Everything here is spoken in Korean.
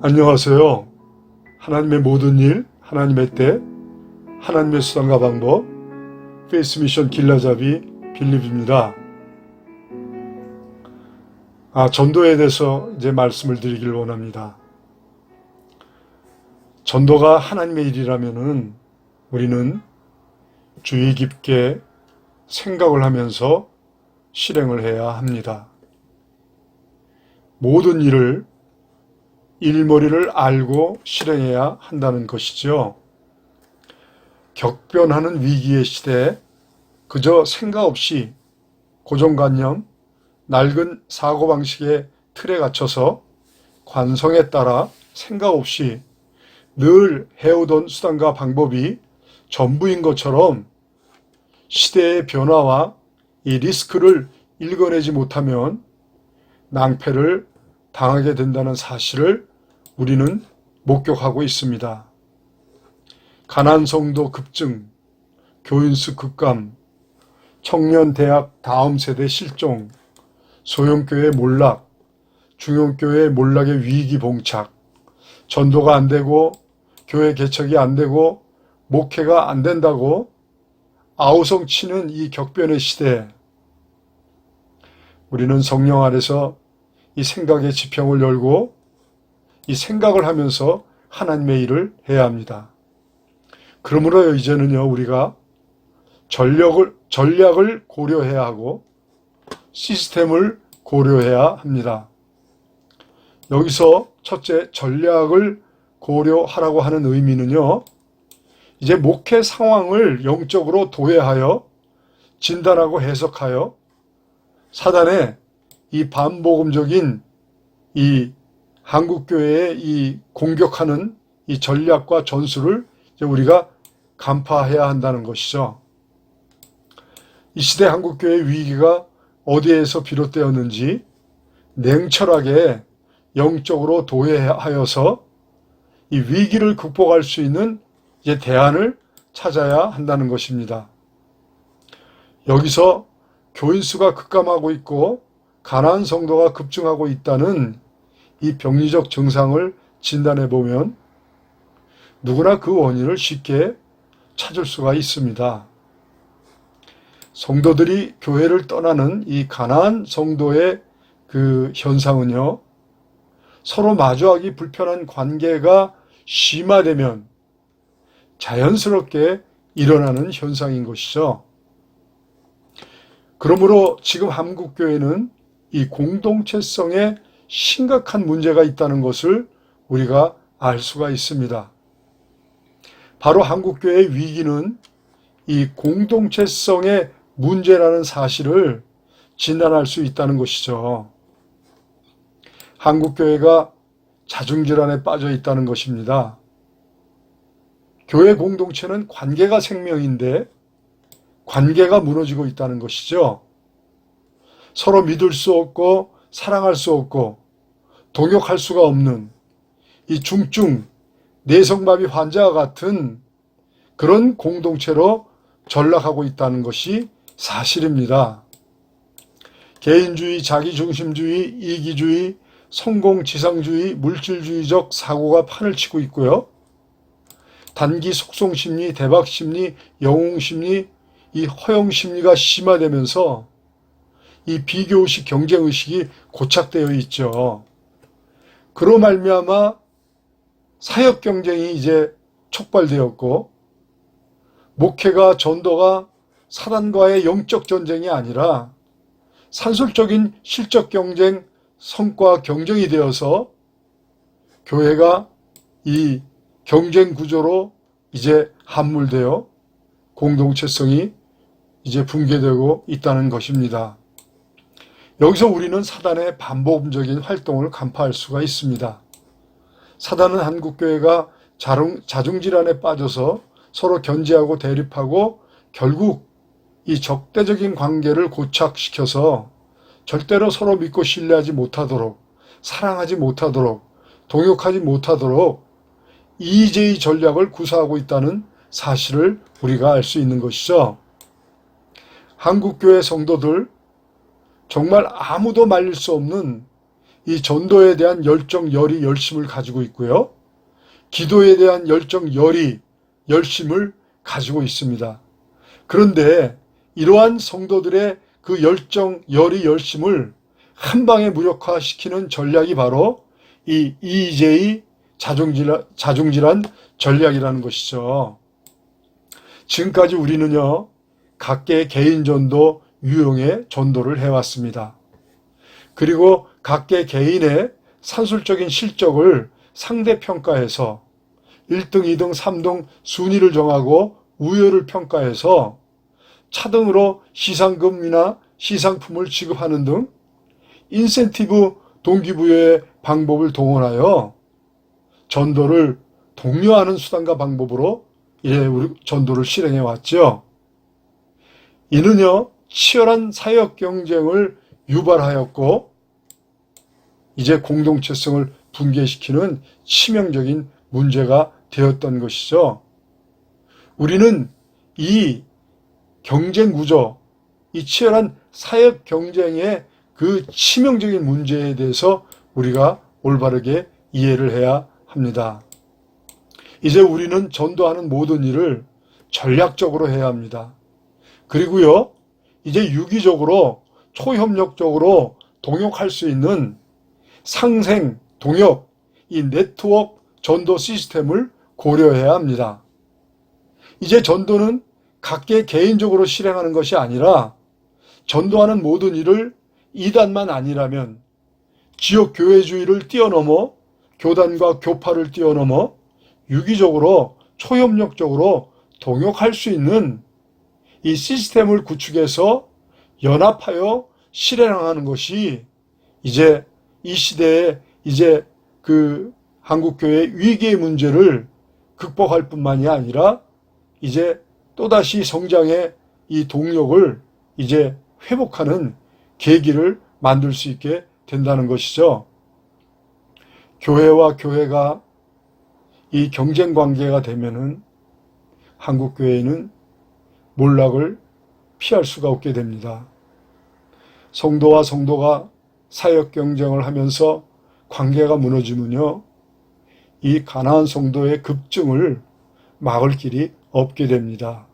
안녕하세요. 하나님의 모든 일, 하나님의 때, 하나님의 수단과 방법, 페이스 미션 길라잡이 빌립입니다. 전도에 대해서 이제 말씀을 드리길 원합니다. 전도가 하나님의 일이라면은 우리는 주의 깊게 생각을 하면서 실행을 해야 합니다. 모든 일을 일머리를 알고 실행해야 한다는 것이죠. 격변하는 위기의 시대에 그저 생각 없이 고정관념, 낡은 사고방식의 틀에 갇혀서 관성에 따라 생각 없이 늘 해오던 수단과 방법이 전부인 것처럼 시대의 변화와 이 리스크를 읽어내지 못하면 낭패를 당하게 된다는 사실을 우리는 목격하고 있습니다. 가난 성도 급증, 교인수 급감, 청년 대학 다음 세대 실종, 소형교회 몰락, 중형교회 몰락의 위기 봉착, 전도가 안 되고 교회 개척이 안 되고 목회가 안 된다고 아우성 치는 이 격변의 시대에 우리는 성령 안에서 이 생각의 지평을 열고 이 생각을 하면서 하나님의 일을 해야 합니다. 그러므로 이제는요, 우리가 전략을 고려해야 하고 시스템을 고려해야 합니다. 여기서 첫째, 전략을 고려하라고 하는 의미는요, 이제 목회 상황을 영적으로 도외하여 진단하고 해석하여 사단의 이 반복음적인 이 한국교회의 이 공격하는 이 전략과 전술을 이제 우리가 간파해야 한다는 것이죠. 이 시대 한국교회의 위기가 어디에서 비롯되었는지 냉철하게 영적으로 도외하여서 이 위기를 극복할 수 있는 이제 대안을 찾아야 한다는 것입니다. 여기서 교인 수가 급감하고 있고 가난한 성도가 급증하고 있다는 이 병리적 증상을 진단해 보면 누구나 그 원인을 쉽게 찾을 수가 있습니다. 성도들이 교회를 떠나는 이 가난한 성도의 그 현상은요, 서로 마주하기 불편한 관계가 심화되면 자연스럽게 일어나는 현상인 것이죠. 그러므로 지금 한국교회는 이 공동체성에 심각한 문제가 있다는 것을 우리가 알 수가 있습니다. 바로 한국교회의 위기는 이 공동체성의 문제라는 사실을 진단할 수 있다는 것이죠. 한국교회가 자중질환에 빠져 있다는 것입니다. 교회 공동체는 관계가 생명인데 관계가 무너지고 있다는 것이죠. 서로 믿을 수 없고 사랑할 수 없고 동역할 수가 없는 이 중증 내성마비 환자와 같은 그런 공동체로 전락하고 있다는 것이 사실입니다. 개인주의, 자기중심주의, 이기주의, 성공지상주의, 물질주의적 사고가 판을 치고 있고요. 단기 속성심리, 대박심리, 영웅심리, 이 허영심리가 심화되면서 이 비교의식, 경쟁의식이 고착되어 있죠. 그로 말미암아 사역경쟁이 이제 촉발되었고 목회가, 전도가 사단과의 영적 전쟁이 아니라 산술적인 실적 경쟁, 성과 경쟁이 되어서 교회가 이 경쟁 구조로 이제 함몰되어 공동체성이 이제 붕괴되고 있다는 것입니다. 여기서 우리는 사단의 반복음적인 활동을 간파할 수가 있습니다. 사단은 한국교회가 자중질환에 빠져서 서로 견제하고 대립하고 결국 이 적대적인 관계를 고착시켜서 절대로 서로 믿고 신뢰하지 못하도록, 사랑하지 못하도록, 동역하지 못하도록 이재의 전략을 구사하고 있다는 사실을 우리가 알 수 있는 것이죠. 한국교회 성도들, 정말 아무도 말릴 수 없는 이 전도에 대한 열정, 열의, 열심을 가지고 있고요. 기도에 대한 열정, 열의, 열심을 가지고 있습니다. 그런데 이러한 성도들의 그 열정, 열의, 열심을 한 방에 무력화시키는 전략이 바로 이 EJ 자중질환 전략이라는 것이죠. 지금까지 우리는요, 각계의 개인 전도 유형의 전도를 해왔습니다. 그리고 각계 개인의 산술적인 실적을 상대평가해서 1등, 2등, 3등 순위를 정하고 우열을 평가해서 차등으로 시상금이나 시상품을 지급하는 등 인센티브 동기부여의 방법을 동원하여 전도를 독려하는 수단과 방법으로 우리 전도를 실행해 왔죠. 이는요, 치열한 사역 경쟁을 유발하였고 이제 공동체성을 붕괴시키는 치명적인 문제가 되었던 것이죠. 우리는 이 경쟁 구조, 이 치열한 사역 경쟁의 그 치명적인 문제에 대해서 우리가 올바르게 이해를 해야 합니다. 이제 우리는 전도하는 모든 일을 전략적으로 해야 합니다. 그리고요, 이제 유기적으로 초협력적으로 동역할 수 있는 상생, 동역, 이 네트워크 전도 시스템을 고려해야 합니다. 이제 전도는 각계 개인적으로 실행하는 것이 아니라 전도하는 모든 일을 이단만 아니라면 지역 교회주의를 뛰어넘어 교단과 교파를 뛰어넘어 유기적으로 초협력적으로 동역할 수 있는 이 시스템을 구축해서 연합하여 실행하는 것이 이제 이 시대에 이제 그 한국교회의 위기의 문제를 극복할 뿐만이 아니라 이제 또다시 성장의 이 동력을 이제 회복하는 계기를 만들 수 있게 된다는 것이죠. 교회와 교회가 이 경쟁 관계가 되면은 한국교회는 몰락을 피할 수가 없게 됩니다. 성도와 성도가 사역 경쟁을 하면서 관계가 무너지면요, 이 가나안 성도의 급증을 막을 길이 없게 됩니다.